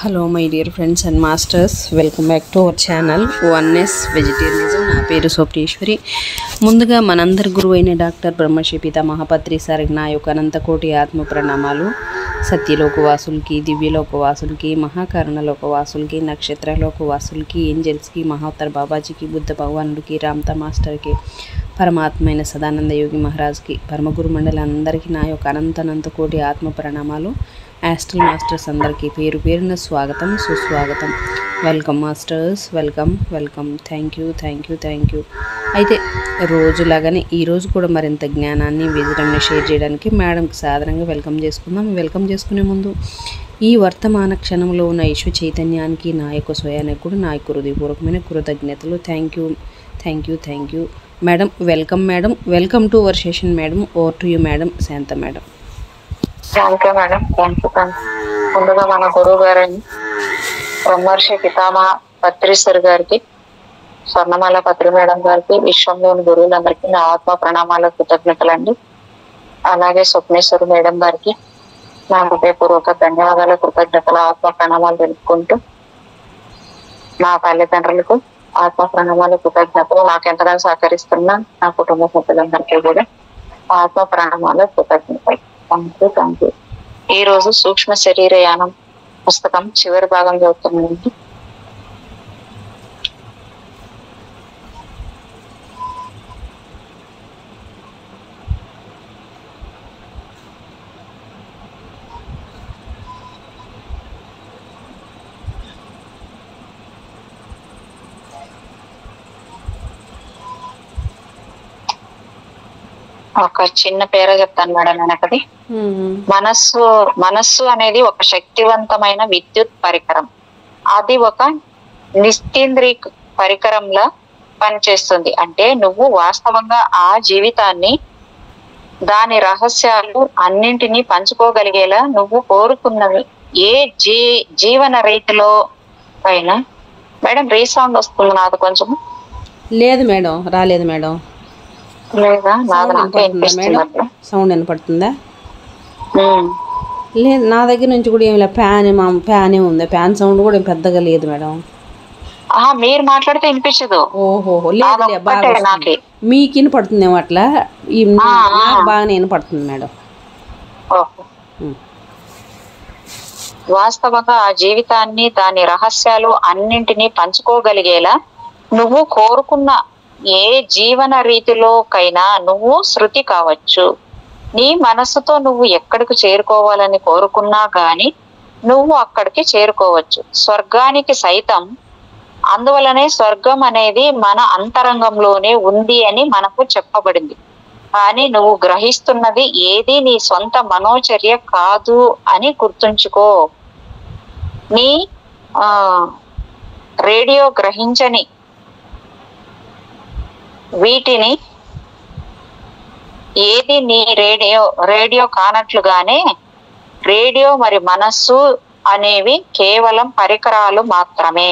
Hello my dear friends and masters, welcome back to our channel oneness vegetarianism. నా పేరు స్వప్నేశ్వరి. ముందుగా మనందరి గురువు అయిన డాక్టర్ బ్రహ్మశ్రీ పితామహ పత్రి సారికి నా యొక్క అనంతకోటి ఆత్మ ప్రణామాలు. సత్యలోకవాసులకి, దివ్యలోకవాసులకి, మహాకరుణలోకవాసులకి, నక్షత్రలోకవాసులకి, ఏంజల్స్కి, మహోత్తర్ బాబాజీకి, బుద్ధ భగవానుడికి, రామ్తా మాస్టర్కి, పరమాత్మైన సదానంద యోగి మహారాజ్కి, పరమగురు మండలందరికీ నా యొక్క అనంత కోటి ఆత్మ ప్రణామాలు. యాస్ట్రల్ మాస్టర్స్ అందరికీ పేరు పేరున స్వాగతం, సుస్వాగతం. Welcome masters, welcome. Thank you. అయితే రోజులాగానే ఈరోజు కూడా మరింత జ్ఞానాన్ని, విజయాన్ని షేర్ చేయడానికి మేడంకి సాధారణంగా వెల్కమ్ చేసుకుందాం. వెల్కమ్ చేసుకునే ముందు ఈ వర్తమాన క్షణంలో ఉన్న ఈశ్వ చైతన్యానికి నా యొక్క స్వయానికి కూడా నా యొక్క హృదయపూర్వకమైన కృతజ్ఞతలు. Thank you madam. Welcome to our session madam. Over to you madam. Shanta madam. Thank you madam. ముందుగా మన గురువు గారని బ్రహ్మర్షి పితామహ పత్రీశ్వర్ గారికి, స్వర్ణమాల పత్రి మేడం గారికి, విశ్వంలోని గురువులందరికీ నా ఆత్మ ప్రణామాల కృతజ్ఞతలండి. అలాగే స్వప్నేశ్వరి మేడం గారికి నా హృదయపూర్వక ధన్యవాదాల కృతజ్ఞతల ఆత్మ ప్రణామాలు తెలుపుకుంటూ, నా తల్లిదండ్రులకు ఆత్మ ప్రణామాల కృతజ్ఞతలు, నాకు ఎంతగానో సహకరిస్తున్న నా కుటుంబ సభ్యులందరికీ కూడా ఆత్మ ప్రణామాల కృతజ్ఞతలు. Thank you. ఈ రోజు సూక్ష్మ శరీర యానం పుస్తకం చివరి భాగం చదువుతున్నానండి. ఒక చిన్న పేర చెప్తాను మేడం. వెనకది మనస్సు అనేది ఒక శక్తివంతమైన విద్యుత్ పరికరం. అది ఒక నిస్తేంద్రియ పరికరంలా పనిచేస్తుంది. అంటే నువ్వు వాస్తవంగా ఆ జీవితాన్ని, దాని రహస్యాలు అన్నింటినీ పంచుకోగలిగేలా నువ్వు కోరుకున్నవి ఏ జీవన రీతిలో అయినా. మేడం రీసౌండ్ వస్తుంది నాది కొంచెం. లేదు మేడం, రాలేదు మేడం. లేదా సౌండ్ వినపడుతుందా? లేదు, నా దగ్గర నుంచి కూడా ఏమి లేదు. ఫ్యాన్ ఉంది. ఫ్యాన్ సౌండ్ కూడా పెద్దగా లేదు మేడం. మీరు మాట్లాడితే వినిపించదు. ఓహో, లేదు, మీకు వినపడుతుందేమో అట్లా. బాగానే వినపడుతుంది మేడం. వాస్తవంగా ఆ జీవితాన్ని, దాని రహస్యాలు అన్నింటినీ పంచుకోగలిగేలా నువ్వు కోరుకున్న ఏ జీవన రీతిలోకైనా నువ్వు శృతి కావచ్చు. నీ మనస్సుతో నువ్వు ఎక్కడికి చేరుకోవాలని కోరుకున్నా గాని నువ్వు అక్కడికి చేరుకోవచ్చు, స్వర్గానికి సైతం. అందువలనే స్వర్గం అనేది మన అంతరంగంలోనే ఉంది అని మనకు చెప్పబడింది. కానీ నువ్వు గ్రహిస్తున్నది ఏది నీ సొంత మనోచర్య కాదు అని గుర్తుంచుకో. నీ రేడియో గ్రహించని వీటిని ఏది నీ రేడియో కానట్లుగానే రేడియో మరి మనస్సు అనేవి కేవలం పరికరాలు మాత్రమే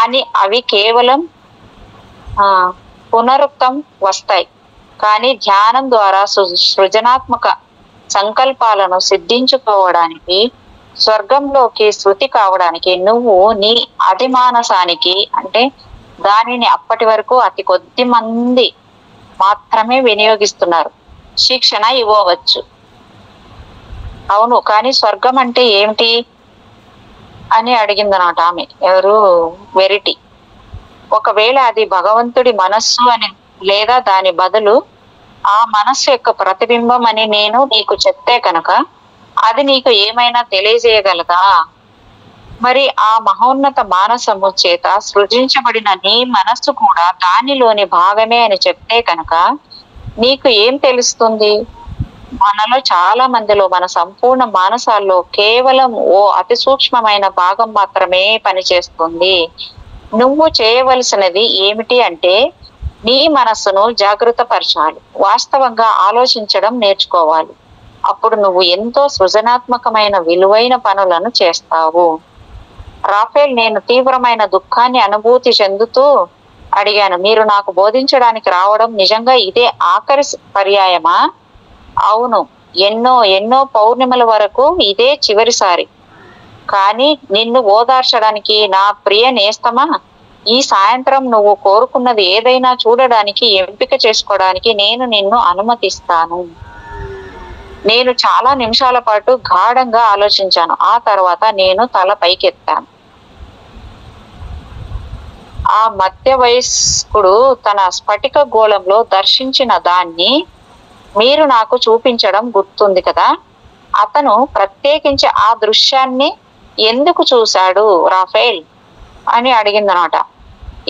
అని. అవి కేవలం పునరుక్తం వస్తాయి. కానీ ధ్యానం ద్వారా సృజనాత్మక సంకల్పాలను సిద్ధించుకోవడానికి, స్వర్గంలోకి శృతి కావడానికి నువ్వు నీ అధిమానసానికి, అంటే దానిని అప్పటి వరకు అతి కొద్ది మంది మాత్రమే వినియోగిస్తున్నారు, శిక్షణ ఇవ్వవచ్చు. అవును, కానీ స్వర్గం అంటే ఏమిటి అని అడిగిందన్నమాట ఆమె. ఎవరు? వెరిటీ. ఒకవేళ అది భగవంతుడి మనస్సు అని, లేదా దాని బదులు ఆ మనస్సు యొక్క ప్రతిబింబం అని నేను నీకు చెప్తే కనుక అది నీకు ఏమైనా తెలియజేయగలదా? మరి ఆ మహోన్నత మానసము చేత సృజించబడిన నీ మనస్సు కూడా దానిలోని భాగమే అని చెప్తే కనుక నీకు ఏం తెలుస్తుంది? మనలో చాలా మందిలో, మన సంపూర్ణ మానసాల్లో కేవలం ఓ అతి సూక్ష్మమైన భాగం మాత్రమే పనిచేస్తుంది. నువ్వు చేయవలసినది ఏమిటి అంటే నీ మనస్సును జాగృత పరచాలి, వాస్తవంగా ఆలోచించడం నేర్చుకోవాలి. అప్పుడు నువ్వు ఎంతో సృజనాత్మకమైన విలువైన పనులను చేస్తావు. రాఫేల్, నేను తీవ్రమైన దుఃఖాన్ని అనుభూతి చెందుతూ అడిగాను, మీరు నాకు బోధించడానికి రావడం నిజంగా ఇదే ఆఖరి పర్యాయమా? అవును, ఎన్నో పౌర్ణిమల వరకు ఇదే చివరిసారి. కానీ నిన్ను ఓదార్చడానికి నా ప్రియ నేస్తమా, ఈ సాయంత్రం నువ్వు కోరుకున్నది ఏదైనా చూడడానికి, ఎంపిక చేసుకోవడానికి నేను నిన్ను అనుమతిస్తాను. నేను చాలా నిమిషాల పాటు గాఢంగా ఆలోచించాను. ఆ తర్వాత నేను తల పైకెత్తాను. ఆ మధ్య వయస్కుడు తన స్ఫటిక గోళంలో దర్శించిన దాన్ని మీరు నాకు చూపించడం గుర్తుంది కదా. అతను ప్రత్యేకించి ఆ దృశ్యాన్ని ఎందుకు చూశాడు రాఫేల్ అని అడిగిందనమాట.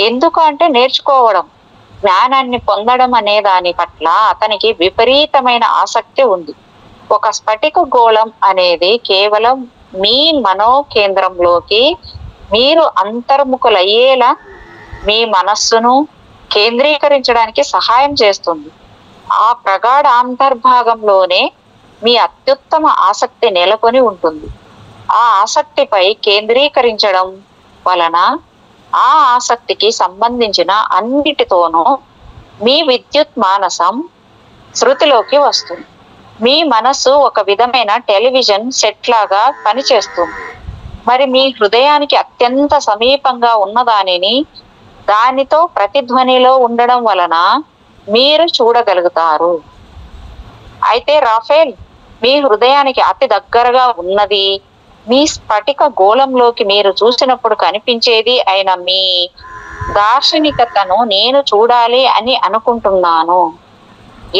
ఎందుకు అంటే నేర్చుకోవడం, జ్ఞానాన్ని పొందడం అనే దాని పట్ల అతనికి విపరీతమైన ఆసక్తి ఉంది. ఒక స్ఫటిక గోళం అనేది కేవలం మీ మనోకేంద్రంలోకి మీరు అంతర్ముఖులయ్యేలా మీ మనస్సును కేంద్రీకరించడానికి సహాయం చేస్తుంది. ఆ ప్రగాఢ అంతర్భాగంలోనే మీ అత్యుత్తమ ఆసక్తి నెలకొని ఉంటుంది. ఆ ఆసక్తిపై కేంద్రీకరించడం వలన ఆ ఆసక్తికి సంబంధించిన అన్నిటితోనూ మీ విద్యుత్ మానసం శృతిలోకి వస్తుంది. మీ మనస్సు ఒక విధమైన టెలివిజన్ సెట్ లాగా పనిచేస్తుంది. మరి మీ హృదయానికి అత్యంత సమీపంగా ఉన్న దానిని దానితో ప్రతిధ్వనిలో ఉండడం వలన మీరు చూడగలుగుతారు. అయితే రాఫేల్, మీ హృదయానికి అతి దగ్గరగా ఉన్నది, మీ స్ఫటిక గోళంలోకి మీరు చూసినప్పుడు కనిపించేది అయిన మీ దార్శనికతను నేను చూడాలి అని అనుకుంటున్నాను.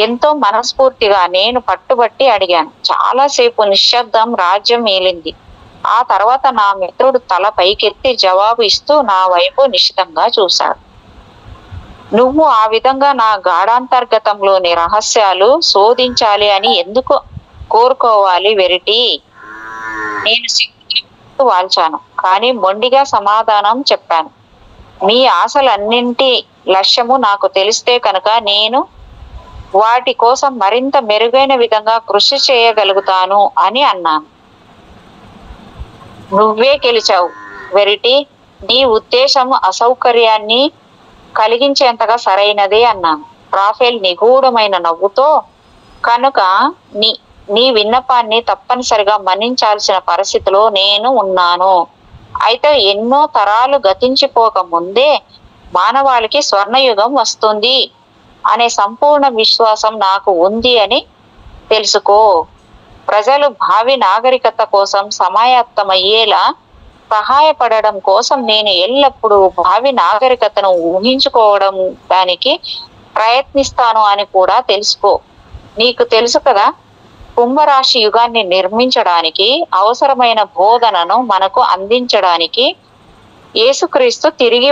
ఎంతో మనస్ఫూర్తిగా నేను పట్టుబట్టి అడిగాను. చాలాసేపు నిశ్శబ్దం రాజ్యం ఏలింది. ఆ తర్వాత నా మిత్రుడు తల పైకెత్తి జవాబు ఇస్తూ నా వైపు నిశితంగా చూశాడు. నువ్వు ఆ విధంగా నా గాఢాంతర్గతంలోని రహస్యాలు శోధించాలి అని ఎందుకు కోరుకోవాలి వెరిటీ? నేను సిగ్గు వాల్చాను, కానీ మొండిగా సమాధానం చెప్పాను. మీ ఆశలన్నింటి లక్ష్యము నాకు తెలిస్తే కనుక నేను వాటి కోసం మరింత మెరుగైన విధంగా కృషి చేయగలుగుతాను అని అన్నాను. నువ్వే గెలిచావు వెరిటీ. నీ ఉద్దేశం అసౌకర్యాన్ని కలిగించేంతగా సరైనదే అన్నాను. రాఫేల్ నిగూఢమైన నవ్వుతో, కనుక నీ విన్నపాన్ని తప్పనిసరిగా మన్నించాల్సిన పరిస్థితిలో నేను ఉన్నాను. అయితే ఎన్నో తరాలు గతించిపోక ముందే మానవాళికి స్వర్ణయుగం వస్తుంది అనే సంపూర్ణ విశ్వాసం నాకు ఉంది అని తెలుసుకో. ప్రజలు భావి నాగరికత కోసం సమాయత్తమయ్యేలా సహాయపడడం కోసం నేను ఎల్లప్పుడూ భావి నాగరికతను ఊహించుకోవడం దానికి ప్రయత్నిస్తాను అని కూడా తెలుసుకో. నీకు తెలుసు కదా, కుంభరాశి యుగాన్ని నిర్మించడానికి అవసరమైన బోధనను మనకు అందించడానికి యేసుక్రీస్తు తిరిగి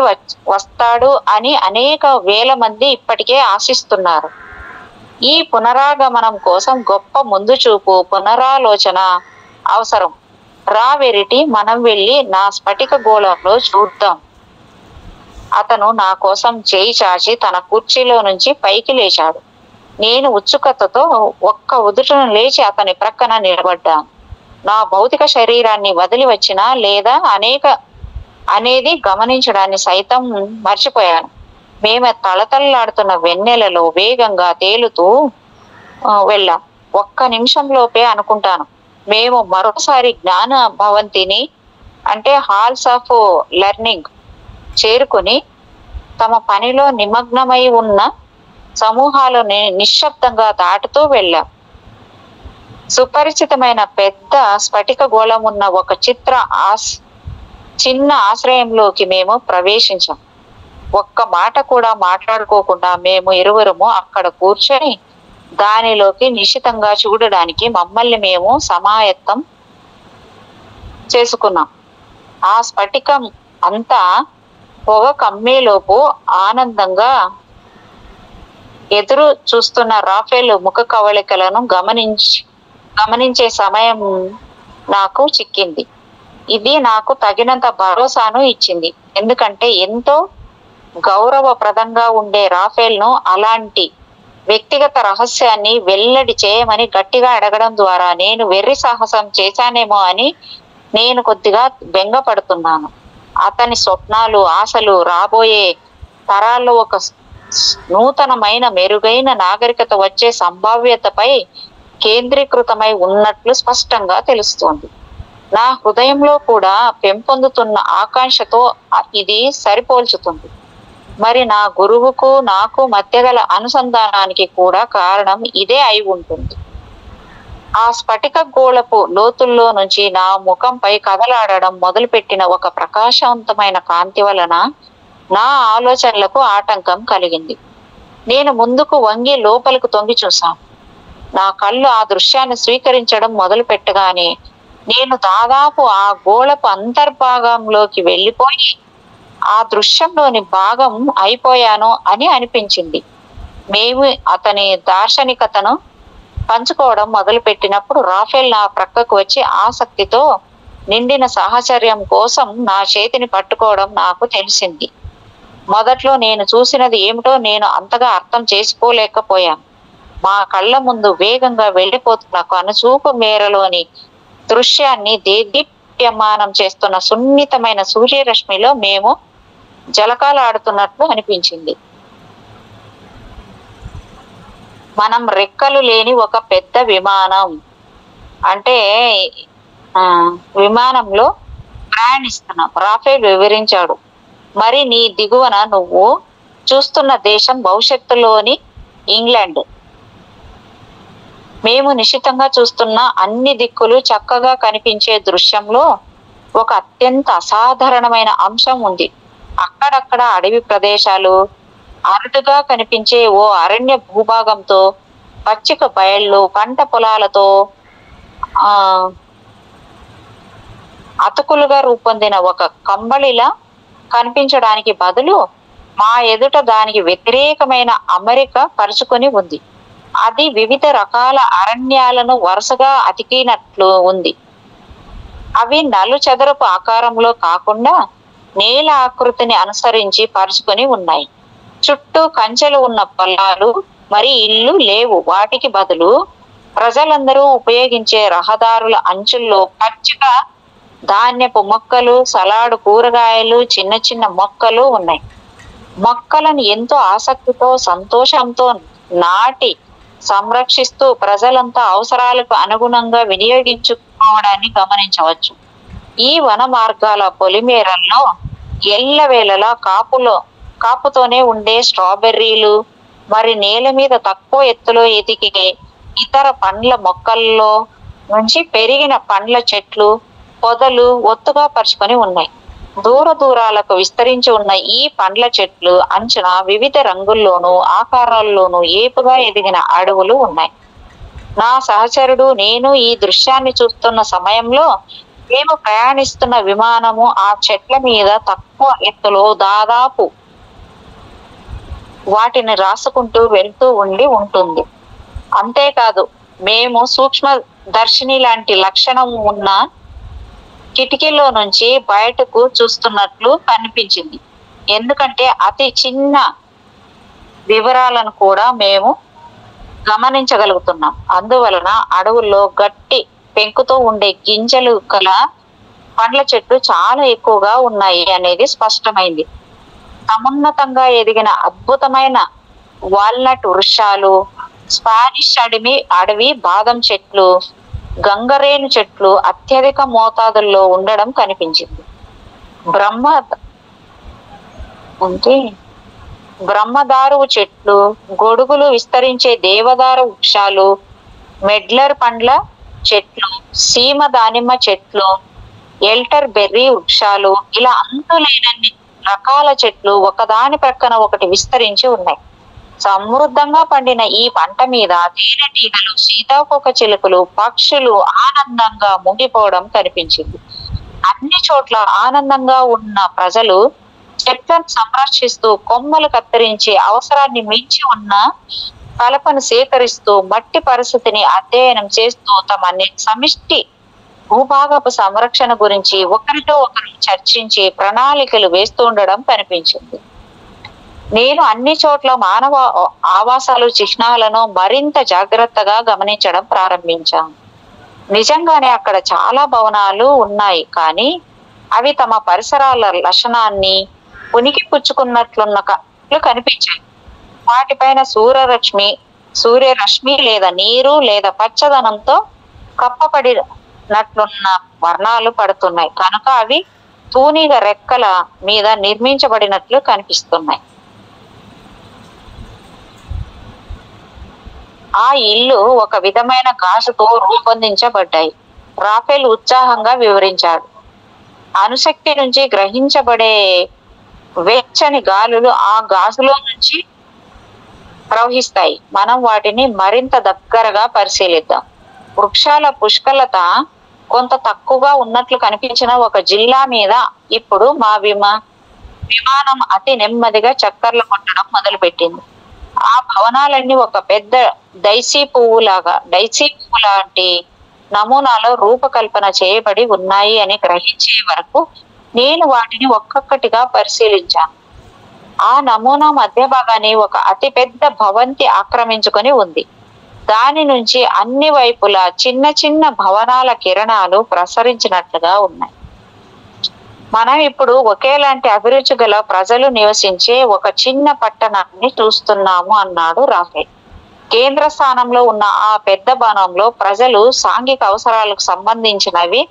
వస్తాడు అని అనేక వేల మంది ఇప్పటికే ఆశిస్తున్నారు. ఈ పునరాగమనం కోసం గొప్ప ముందు చూపు, పునరాలోచన అవసరం. రా వెరిటీ, మనం వెళ్ళి నా స్ఫటిక గోళంలో చూద్దాం. అతను నా కోసం చేయి చాచి తన కుర్చీలో నుంచి పైకి లేచాడు. నేను ఉత్సుకతతో ఒక్క ఉదుటను లేచి అతని ప్రక్కన నిలబడ్డాను. నా భౌతిక శరీరాన్ని వదిలి వచ్చినా లేదా అనేది గమనించడాన్ని సైతం మర్చిపోయాను. మేము తళతళలాడుతున్న వెన్నెలలో వేగంగా తేలుతూ వెళ్ళాం. ఒక్క నిమిషంలోపే అనుకుంటాను మేము మరోసారి జ్ఞాన భవంతిని అంటే హాల్స్ ఆఫ్ లెర్నింగ్ చేరుకుని తమ పనిలో నిమగ్నమై ఉన్న సమూహాలను నిశ్శబ్దంగా దాటుతూ వెళ్ళాం. సుపరిచితమైన పెద్ద స్ఫటిక గోళం ఉన్న ఒక చిన్న ఆశ్రయంలోకి మేము ప్రవేశించాం. ఒక్క మాట కూడా మాట్లాడుకోకుండా మేము ఇరువురము అక్కడ కూర్చొని దానిలోకి నిశితంగా చూడడానికి మమ్మల్ని మేము సమాయత్తం చేసుకున్నాం. ఆ స్ఫటికం అంతా పొగ కమ్మేలోపు ఆనందంగా ఎదురు చూస్తున్న రాఫేల్ ముఖ కవళికలను గమనించే సమయం నాకు చిక్కింది. ఇది నాకు తగినంత భరోసాను ఇచ్చింది. ఎందుకంటే ఎంతో గౌరవప్రదంగా ఉండే రాఫేల్ ను అలాంటి వ్యక్తిగత రహస్యాన్ని వెల్లడి చేయమని గట్టిగా అడగడం ద్వారా నేను వెర్రి సాహసం చేశానేమో అని నేను కొద్దిగా బెంగపడుతున్నాను. అతని స్వప్నాలు, ఆశలు రాబోయే తరాల్లో ఒక నూతనమైన మెరుగైన నాగరికత వచ్చే సంభావ్యతపై కేంద్రీకృతమై ఉన్నట్లు స్పష్టంగా తెలుస్తోంది. నా హృదయంలో కూడా పెంపొందుతున్న ఆకాంక్షతో ఇది సరిపోల్చుతుంది. మరి నా గురువుకు నాకు మధ్య గల అనుసంధానానికి కూడా కారణం ఇదే అయి ఉంటుంది. ఆ స్ఫటిక గోళపు లోతుల్లో నుంచి నా ముఖంపై కదలాడడం మొదలుపెట్టిన ఒక ప్రకాశవంతమైన కాంతి వలన నా ఆలోచనలకు ఆటంకం కలిగింది. నేను ముందుకు వంగి లోపలికి తొంగి చూశాను. నా కళ్ళు ఆ దృశ్యాన్ని స్వీకరించడం మొదలు పెట్టగానే నేను దాదాపు ఆ గోళపు అంతర్భాగంలోకి వెళ్ళిపోయి ఆ దృశ్యంలోని భాగం అయిపోయాను అని అనిపించింది. మేము అతని దార్శనికతను పంచుకోవడం మొదలు పెట్టినప్పుడు రాఫెల్ నా ప్రక్కకు వచ్చి ఆసక్తితో నిండిన సాహచర్యం కోసం నా చేతిని పట్టుకోవడం నాకు తెలిసింది. మొదట్లో నేను చూసినది ఏమిటో నేను అంతగా అర్థం చేసుకోలేకపోయాను. మా కళ్ళ ముందు వేగంగా వెళ్ళిపోతున్న కనుచూపు మేరలోని దృశ్యాన్ని దేదీప్యమానం చేస్తున్న సున్నితమైన సూర్యరశ్మిలో మేము జలకాలాడుతున్నట్లు అనిపించింది. మనం రెక్కలు లేని ఒక పెద్ద విమానం, అంటే విమానంలో ప్రయాణిస్తున్నాం, రాఫెల్ వివరించాడు. మరి నీ దిగువన నువ్వు చూస్తున్న దేశం భవిష్యత్తులోని ఇంగ్లాండ్. మేము నిశితంగా చూస్తున్న అన్ని దిక్కులు చక్కగా కనిపించే దృశ్యంలో ఒక అత్యంత అసాధారణమైన అంశం ఉంది. అక్కడక్కడ అడవి ప్రదేశాలు, అరుదుగా కనిపించే ఓ అరణ్య భూభాగంతో, పచ్చిక బయళ్ళు, పంట పొలాలతో అతుకులుగా రూపొందిన ఒక కంబళిలా కనిపించడానికి బదులు మా ఎదుట దానికి వ్యతిరేకమైన అమరిక పరుచుకొని ఉంది. అది వివిధ రకాల అరణ్యాలను వరుసగా అతికినట్లు ఉంది. అవి నలు చదరపు ఆకారంలో కాకుండా నేల ఆకృతిని అనుసరించి పరుచుకొని ఉన్నాయి. చుట్టూ కంచెలు ఉన్న పొలాలు మరి ఇల్లు లేవు. వాటికి బదులు ప్రజలందరూ ఉపయోగించే రహదారుల అంచుల్లో పచ్చిక ధాన్యపు మొక్కలు, సలాడు కూరగాయలు, చిన్న చిన్న మొక్కలు ఉన్నాయి. మొక్కలను ఎంతో ఆసక్తితో, సంతోషంతో నాటి సంరక్షిస్తూ ప్రజలంతా అవసరాలకు అనుగుణంగా వినియోగించుకోవడాన్ని గమనించవచ్చు. ఈ వన మార్గాల పొలిమేరల్లో ఎల్లవేళలా కాపుతోనే ఉండే స్ట్రాబెర్రీలు, మరి నేల మీద తక్కువ ఎత్తులో ఎదిగే ఇతర పండ్ల మొక్కల్లో నుంచి పెరిగిన పండ్ల చెట్లు, పొదలు ఒత్తుగా పరుచుకొని ఉన్నాయి. దూర దూరాలకు విస్తరించి ఉన్న ఈ పండ్ల చెట్లు అంచున వివిధ రంగుల్లోనూ ఆకారాల్లోనూ ఏపుగా ఎదిగిన అడవులు ఉన్నాయి. నా సహచరుడు నేను ఈ దృశ్యాన్ని చూస్తున్న సమయంలో మేము ప్రయాణిస్తున్న విమానము ఆ చెట్ల మీద తక్కువ ఎత్తులో దాదాపు వాటిని రాసుకుంటూ వెళ్తూ ఉంటుంది. అంతేకాదు, మేము సూక్ష్మ దర్శిని లాంటి లక్షణం ఉన్న కిటికీలో నుంచి బయటకు చూస్తున్నట్లు కనిపించింది. ఎందుకంటే అతి చిన్న వివరాలను కూడా మేము గమనించగలుగుతున్నాం. అందువలన అడవుల్లో గట్టి పెంకుతో ఉండే గింజలు గల పండ్ల చెట్లు చాలా ఎక్కువగా ఉన్నాయి అనేది స్పష్టమైంది. సమున్నతంగా ఎదిగిన అద్భుతమైన వాల్నట్ వృక్షాలు, స్పానిష్ అడవి బాదం చెట్లు, గంగరేణు చెట్లు అత్యధిక మోతాదుల్లో ఉండడం కనిపించింది. బ్రహ్మదారువు చెట్లు, గొడుగులు విస్తరించే దేవదారు వృక్షాలు, మెడ్లర్ పండ్ల చెట్లు, సీమ దానిమ్మ చెట్లు, ఎల్టర్ బెర్రీ వృక్షాలు, ఇలా అంతులేనన్ని రకాల చెట్లు ఒకదాని ప్రక్కన ఒకటి విస్తరించి ఉన్నాయి. సమృద్ధంగా పండిన ఈ పంట మీద తేనెటీగలు, సీతాకోక చిలుకలు, పక్షులు ఆనందంగా మునిగిపోవడం కనిపించింది. అన్ని చోట్ల ఆనందంగా ఉన్న ప్రజలు చెట్లను సంరక్షిస్తూ, కొమ్మలు కత్తిరించి అవసరాన్ని మించి ఉన్న కలపను సేకరిస్తూ, మట్టి పరిస్థితిని అధ్యయనం చేస్తూ తమ సమిష్టి భూభాగపు సంరక్షణ గురించి ఒకరితో ఒకరు చర్చించి ప్రణాళికలు వేస్తూ ఉండడం కనిపించింది. నేను అన్ని చోట్ల మానవ ఆవాసాలు, చిహ్నాలను మరింత జాగ్రత్తగా గమనించడం ప్రారంభించాను. నిజంగానే అక్కడ చాలా భవనాలు ఉన్నాయి, కానీ అవి తమ పరిసరాల లక్షణాన్ని ఉనికి పుచ్చుకున్నట్లు కనిపించాయి. వాటిపైన సూర్యరశ్మి లేదా నీరు లేదా పచ్చదనంతో నట్లున్న వర్ణాలు పడుతున్నాయి కనుక అవి తూనీగ రెక్కల మీద నిర్మించబడినట్లు కనిపిస్తున్నాయి. ఆ ఇల్లు ఒక విధమైన గాజుతో రూపొందించబడ్డాయి. రాఫెల్ ఉత్సాహంగా వివరించాడు. అణుశక్తి నుంచి గ్రహించబడే వెచ్చని గాలులు ఆ గాజులో నుంచి ప్రవహిస్తాయి. మనం వాటిని మరింత దగ్గరగా పరిశీలిద్దాం. వృక్షాల పుష్కలత కొంత తక్కువగా ఉన్నట్లు కనిపించిన ఒక జిల్లా మీద ఇప్పుడు మా విమానం అతి నెమ్మదిగా చక్కర్లు కొట్టడం మొదలుపెట్టింది. ఆ భవనాలన్నీ ఒక పెద్ద డైసీ పువ్వు లాంటి నమూనాలో రూపకల్పన చేయబడి ఉన్నాయి అని గ్రహించే వరకు నేను వాటిని ఒక్కొక్కటిగా పరిశీలించాను. ఆ నమూనా మధ్య భాగాన్ని ఒక అతి పెద్ద భవంతి ఆక్రమించుకొని ఉంది. దాని నుంచి అన్ని వైపులా చిన్న చిన్న భవనాల కిరణాలు ప్రసరించినట్లుగా ఉన్నాయి. మనం ఇప్పుడు ఒకేలాంటి అభిరుచి గల ప్రజలు నివసించే ఒక చిన్న పట్టణాన్ని చూస్తున్నాము అన్నాడు రాఫెల్. కేంద్ర స్థానంలో ఉన్న ఆ పెద్ద భవనంలో ప్రజలు సాంఘిక అవసరాలకు సంబంధించినవి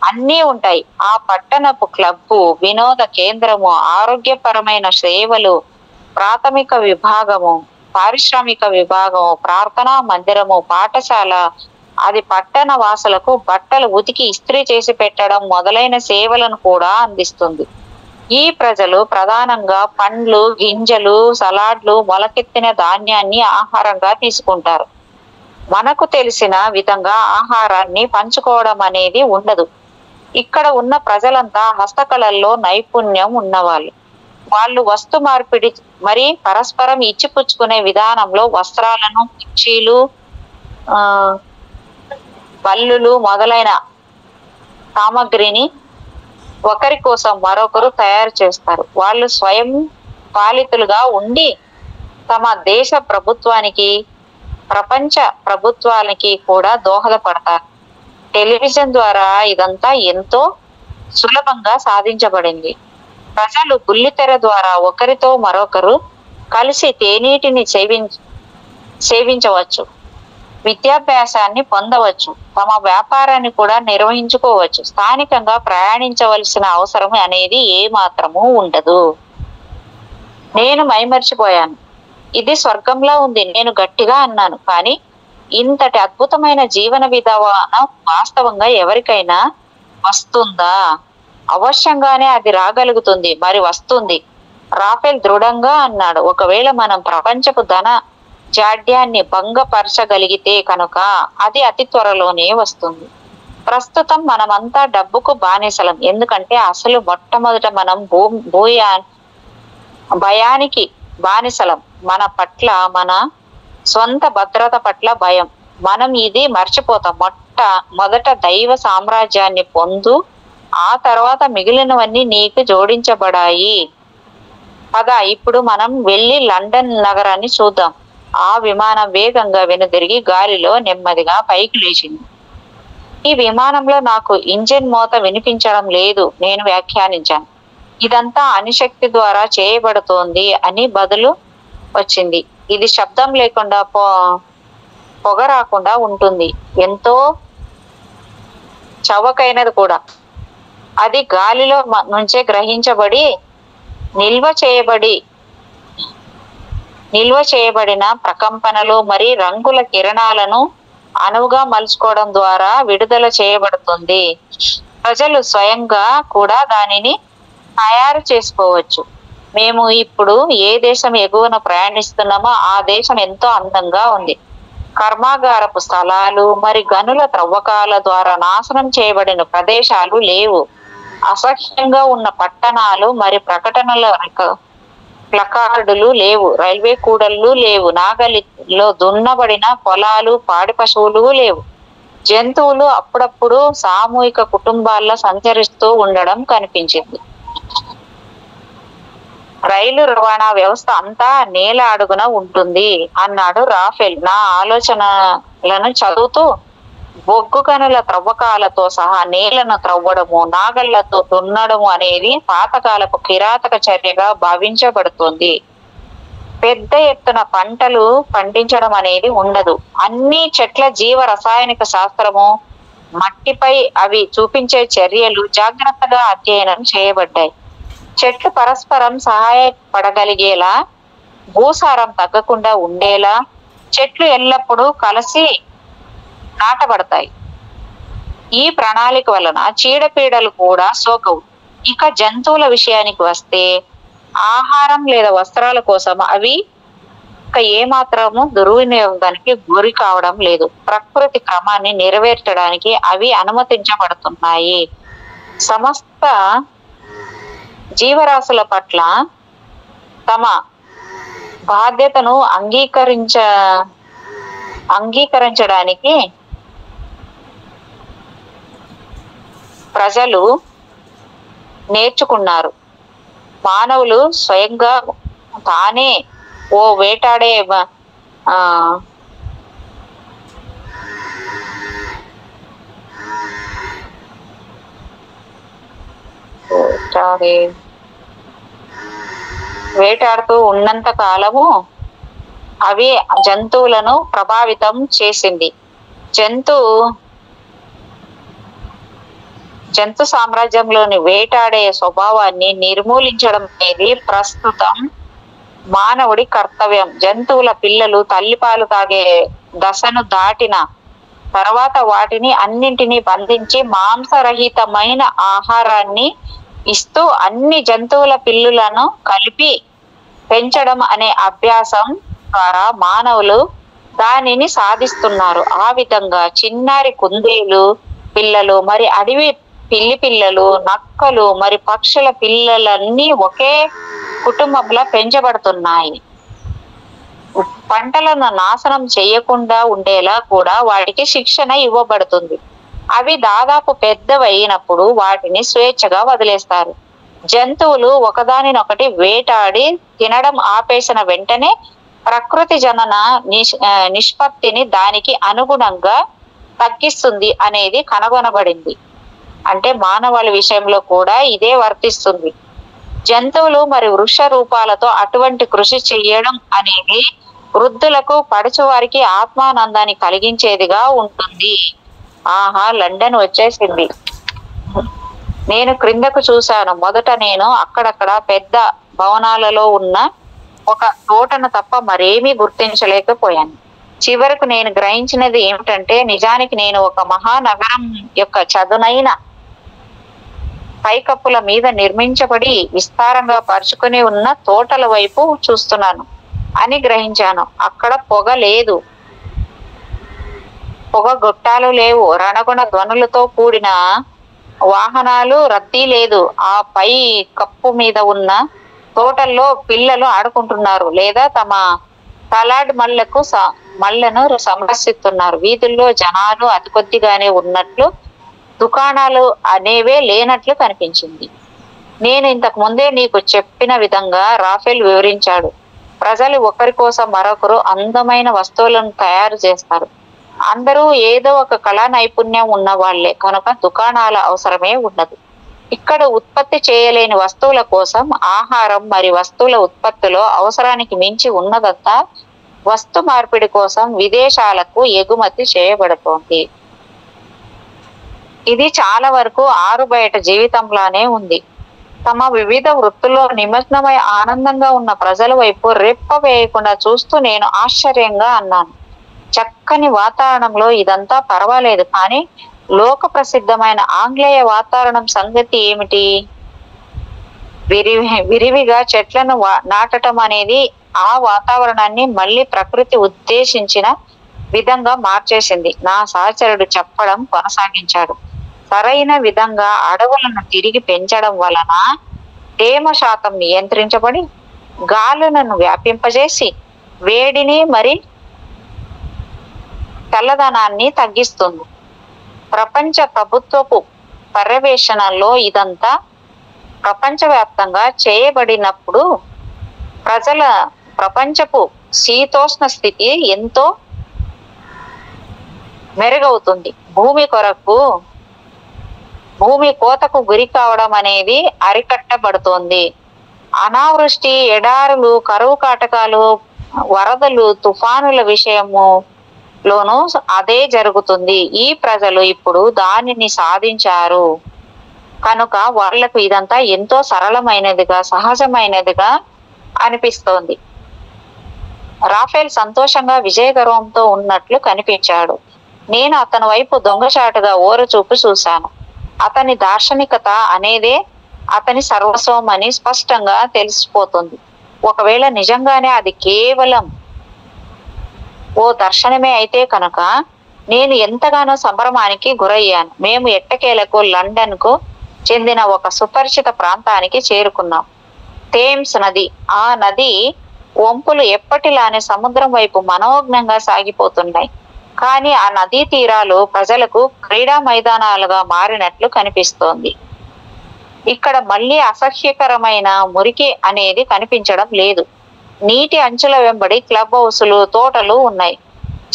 అన్నీ ఉంటాయి. ఆ పట్టణపు క్లబ్బు, వినోద కేంద్రము, ఆరోగ్యపరమైన సేవలు, ప్రాథమిక విభాగము, పారిశ్రామిక విభాగము, ప్రార్థనా మందిరము, పాఠశాల, అది పట్టణ వాసులకు బట్టలు ఉతికి ఇస్త్రీ చేసి పెట్టడం మొదలైన సేవలను కూడా అందిస్తుంది. ఈ ప్రజలు ప్రధానంగా పండ్లు, గింజలు, సలాడ్లు, మొలకెత్తిన ధాన్యాన్ని ఆహారంగా తీసుకుంటారు. మనకు తెలిసిన విధంగా ఆహారాన్ని పంచుకోవడం అనేది ఉండదు. ఇక్కడ ఉన్న ప్రజలంతా హస్తకళల్లో నైపుణ్యం ఉన్నవాళ్ళు. వాళ్ళు వస్తు మార్పిడి మరి పరస్పరం ఇచ్చిపుచ్చుకునే విధానంలో వస్త్రాలను, కుర్చీలు, బల్లులు మొదలైన సామగ్రిని ఒకరి కోసం మరొకరు తయారు చేస్తారు. వాళ్ళు స్వయం పాలితులుగా ఉండి తమ దేశ ప్రభుత్వానికి, ప్రపంచ ప్రభుత్వానికి కూడా దోహదపడతారు. టెలివిజన్ ద్వారా ఇదంతా ఎంతో సులభంగా సాధించబడింది. ప్రజలు బుల్లితెర ద్వారా ఒకరితో మరొకరు కలిసి తేనీటిని సేవించవచ్చు, విద్యాభ్యాసాన్ని పొందవచ్చు, తమ వ్యాపారాన్ని కూడా నిర్వహించుకోవచ్చు. స్థానికంగా ప్రయాణించవలసిన అవసరం అనేది ఏ మాత్రము ఉండదు. నేను మైమర్చిపోయాను. ఇది స్వర్గంలా ఉంది, నేను గట్టిగా అన్నాను. కానీ ఇంతటి అద్భుతమైన జీవన విధానం వాస్తవంగా ఎవరికైనా వస్తుందా? అవశ్యంగానే అది రాగలుగుతుంది, మరి వస్తుంది. రాఫెల్ దృఢంగా అన్నాడు. ఒకవేళ మనం ప్రపంచపు ధన జాడ్యాన్ని భంగపరచగలిగితే కనుక అది అతి త్వరలోనే వస్తుంది. ప్రస్తుతం మనమంతా డబ్బుకు బానిసలం. ఎందుకంటే అసలు మొట్టమొదట మనం భయానికి బానిసలం. మన పట్ల, మన సొంత భద్రత పట్ల భయం. మనం ఇది మర్చిపోతాం. మొదట దైవ సామ్రాజ్యాన్ని పొందు, ఆ తర్వాత మిగిలినవన్నీ నీకు జోడించబడాయి. పద, ఇప్పుడు మనం వెళ్ళి లండన్ నగరాన్ని చూద్దాం. ఆ విమానం వేగంగా వెనుదిరిగి గాలిలో నెమ్మదిగా పైకి లేచింది. ఈ విమానంలో నాకు ఇంజిన్ మోత వినిపించడం లేదు, నేను వ్యాఖ్యానించాను. ఇదంతా అణుశక్తి ద్వారా చేయబడుతోంది అని బదులు వచ్చింది. ఇది శబ్దం లేకుండా పొగ రాకుండా ఉంటుంది, ఎంతో చవకైనది కూడా. అది గాలిలో నుంచే గ్రహించబడి నిల్వ చేయబడిన ప్రకంపనలు మరి రంగుల కిరణాలను అణువుగా మలుచుకోవడం ద్వారా విడుదల చేయబడుతుంది. ప్రజలు స్వయంగా కూడా దానిని తయారు చేసుకోవచ్చు. మేము ఇప్పుడు ఏ దేశం ఎగువన ప్రయాణిస్తున్నామో ఆ దేశం ఎంతో అందంగా ఉంది. కర్మాగారపు స్థలాలు మరి గనుల త్రవ్వకాల ద్వారా నాశనం చేయబడిన ప్రదేశాలు లేవు. అసహ్యంగా ఉన్న పట్టణాలు మరి ప్రకటనల ప్లకార్డులు లేవు. రైల్వే కూడళ్లు లేవు. నాగలిలో దున్నబడిన పొలాలు, పాడి పశువులు లేవు. జంతువులు అప్పుడప్పుడు సామూహిక కుటుంబాల్లో సంచరిస్తూ ఉండడం కనిపించింది. రైలు రవాణా వ్యవస్థ అంతా నేల అడుగున ఉంటుంది అన్నాడు రాఫెల్. నా ఆలోచనలను చదువుతూ, బొగ్గు గనుల త్రవ్వకాలతో సహా నేలను త్రవ్వడము, నాగళ్లతో దున్నడము అనేది పాతకాలపు కిరాతక చర్యగా భావించబడుతుంది. పెద్ద ఎత్తున పంటలు పండించడం అనేది ఉండదు. అన్ని చెట్ల జీవ రసాయనిక శాస్త్రము మట్టిపై అవి చూపించే చర్యలు జాగ్రత్తగా అధ్యయనం చేయబడ్డాయి. చెట్లు పరస్పరం సహాయపడగలిగేలా, భూసారం తగ్గకుండా ఉండేలా చెట్లు ఎల్లప్పుడూ కలిసి నాటబడతాయి. ఈ ప్రణాళిక వలన చీడపీడలు కూడా సోకవు. ఇక జంతువుల విషయానికి వస్తే ఆహారం లేదా వస్త్రాల కోసం అవి ఏమాత్రము దుర్వినియోగానికి గురి కావడం లేదు. ప్రకృతి క్రమాన్ని నెరవేర్చడానికి అవి అనుమతించబడుతున్నాయి. సమస్త జీవరాశుల పట్ల తమ బాధ్యతను అంగీకరించడానికి ప్రజలు నేర్చుకున్నారు. మానవులు స్వయంగా తానే ఓ వేటాడే వేటాడుతూ ఉన్నంత కాలము అవి జంతువులను ప్రభావితం చేసింది. జంతు సామ్రాజ్యంలోని వేటాడే స్వభావాన్ని నిర్మూలించడం అనేది ప్రస్తుతం మానవుడి కర్తవ్యం. జంతువుల పిల్లలు తల్లిపాలు తాగే దశను దాటిన తర్వాత వాటిని అన్నింటినీ బంధించి మాంసరహితమైన ఆహారాన్ని ఇస్తూ అన్ని జంతువుల పిల్లులను కలిపి పెంచడం అనే అభ్యాసం ద్వారా మానవులు దానిని సాధిస్తున్నారు. ఆ విధంగా చిన్నారి కుందేలు పిల్లలు, మరి అడవి పిల్లి పిల్లలు, నక్కలు, మరి పక్షుల పిల్లలన్నీ ఒకే కుటుంబంలో పెంచబడుతున్నాయి. పంటలను నాశనం చేయకుండా ఉండేలా కూడా వాటికి శిక్షణ ఇవ్వబడుతుంది. అవి దాదాపు పెద్దవైనప్పుడు వాటిని స్వేచ్ఛగా వదిలేస్తారు. జంతువులు ఒకదానినొకటి వేటాడి తినడం ఆపేసిన వెంటనే ప్రకృతి జనన నిష్పత్తిని దానికి అనుగుణంగా తగ్గిస్తుంది అనేది కనుగొనబడింది. అంటే మానవాళి విషయంలో కూడా ఇదే వర్తిస్తుంది. జంతువులు మరి వృక్ష రూపాలతో అటువంటి కృషి చేయడం అనేది వృద్ధులకు, పడుచువారికి ఆత్మానందాన్ని కలిగించేదిగా ఉంటుంది. ఆహా, లండన్ వచ్చేసింది. నేను క్రిందకు చూశాను. మొదట నేను అక్కడక్కడ పెద్ద భవనాలలో ఉన్న ఒక తోటను తప్ప మరేమీ గుర్తించలేకపోయాను. చివరకు నేను గ్రహించినది ఏమిటంటే, నిజానికి నేను ఒక మహానగరం యొక్క చదునైన పైకప్పుల మీద నిర్మించబడి విస్తారంగా పరుచుకుని ఉన్న తోటల వైపు చూస్తున్నాను అని గ్రహించాను. అక్కడ పొగ లేదు, పొగ గొట్టాలు లేవు, రణగుణ ధ్వనులతో కూడిన వాహనాలు రద్దీ లేదు. ఆ పై కప్పు మీద ఉన్న తోటల్లో పిల్లలు ఆడుకుంటున్నారు లేదా తమ సలాడ్ మళ్ళను సంరక్షిస్తున్నారు. వీధుల్లో జనాలు అతి కొద్దిగానే ఉన్నట్లు, దుకాణాలు అనేవే లేనట్లు కనిపించింది. నేను ఇంతకు ముందే నీకు చెప్పిన విధంగా రాఫెల్ వివరించాడు. ప్రజలు ఒకరి కోసం మరొకరు అందమైన వస్తువులను తయారు చేస్తారు. అందరూ ఏదో ఒక కళా నైపుణ్యం ఉన్న వాళ్లే కనుక దుకాణాల అవసరమే ఉండదు. ఇక్కడ ఉత్పత్తి చేయలేని వస్తువుల కోసం ఆహారం మరి వస్తువుల ఉత్పత్తిలో అవసరానికి మించి ఉన్నదంతా వస్తు మార్పిడి కోసం విదేశాలకు ఎగుమతి చేయబడుతోంది. ఇది చాలా వరకు ఆరు బయట జీవితంలానే ఉంది. తమ వివిధ వృత్తుల్లో నిమగ్నమై ఆనందంగా ఉన్న ప్రజల వైపు రెప్ప వేయకుండా చూస్తూ నేను ఆశ్చర్యంగా అన్నాను, చక్కని వాతావరణంలో ఇదంతా పర్వాలేదు, కానీ లోక ప్రసిద్ధమైన ఆంగ్లేయ వాతావరణం సంగతి ఏమిటి? విరివిగా చెట్లను నాటడం అనేది ఆ వాతావరణాన్ని మళ్ళీ ప్రకృతి ఉద్దేశించిన విధంగా మార్చేసింది. నా సహచరుడు చెప్పడం కొనసాగించాడు. సరైన విధంగా అడవులను తిరిగి పెంచడం వలన తేమ శాతం నియంత్రించబడి గాలులను వ్యాపింపజేసి వేడిని మరి చల్లదనాన్ని తగ్గిస్తుంది. ప్రపంచ ప్రభుత్వపు పర్యవేక్షణలో ఇదంతా ప్రపంచవ్యాప్తంగా చేయబడినప్పుడు ప్రపంచపు శీతోష్ణ స్థితి ఎంతో మెరుగవుతుంది. భూమి కోతకు గురి కావడం అనేది అరికట్టబడుతోంది. అనావృష్టి, ఎడారులు, కరువు కాటకాలు, వరదలు, తుఫానుల విషయము లోను అదే జరుగుతుంది. ఈ ప్రజలు ఇప్పుడు దానిని సాధించారు కనుక వాళ్లకు ఇదంతా ఎంతో సరళమైనదిగా, సహజమైనదిగా అనిపిస్తోంది. రాఫెల్ సంతోషంగా విజయగర్వంతో ఉన్నట్లు కనిపించాడు. నేను అతని వైపు దొంగచాటుగా ఓరచూపు చూశాను. అతని దార్శనికత అనేదే అతని సర్వస్వం అని స్పష్టంగా తెలిసిపోతుంది. ఒకవేళ నిజంగానే అది కేవలం ఓ దర్శనమే అయితే కనుక నేను ఎంతగానో సంభ్రమానికి గురయ్యాను. మేము ఎట్టకేలకు లండన్ కు చెందిన ఒక సుపరిచిత ప్రాంతానికి చేరుకున్నాం. థేమ్స్ నది. ఆ నది వంపులు ఎప్పటిలానే సముద్రం వైపు మనోజ్ఞంగా సాగిపోతున్నాయి. కానీ ఆ నదీ తీరాలు ప్రజలకు క్రీడా మైదానాలుగా మారినట్లు కనిపిస్తోంది. ఇక్కడ మళ్ళీ అసహ్యకరమైన మురికి అనేది కనిపించడం లేదు. నీటి అంచుల వెంబడి క్లబ్ హౌసులు, తోటలు ఉన్నాయి.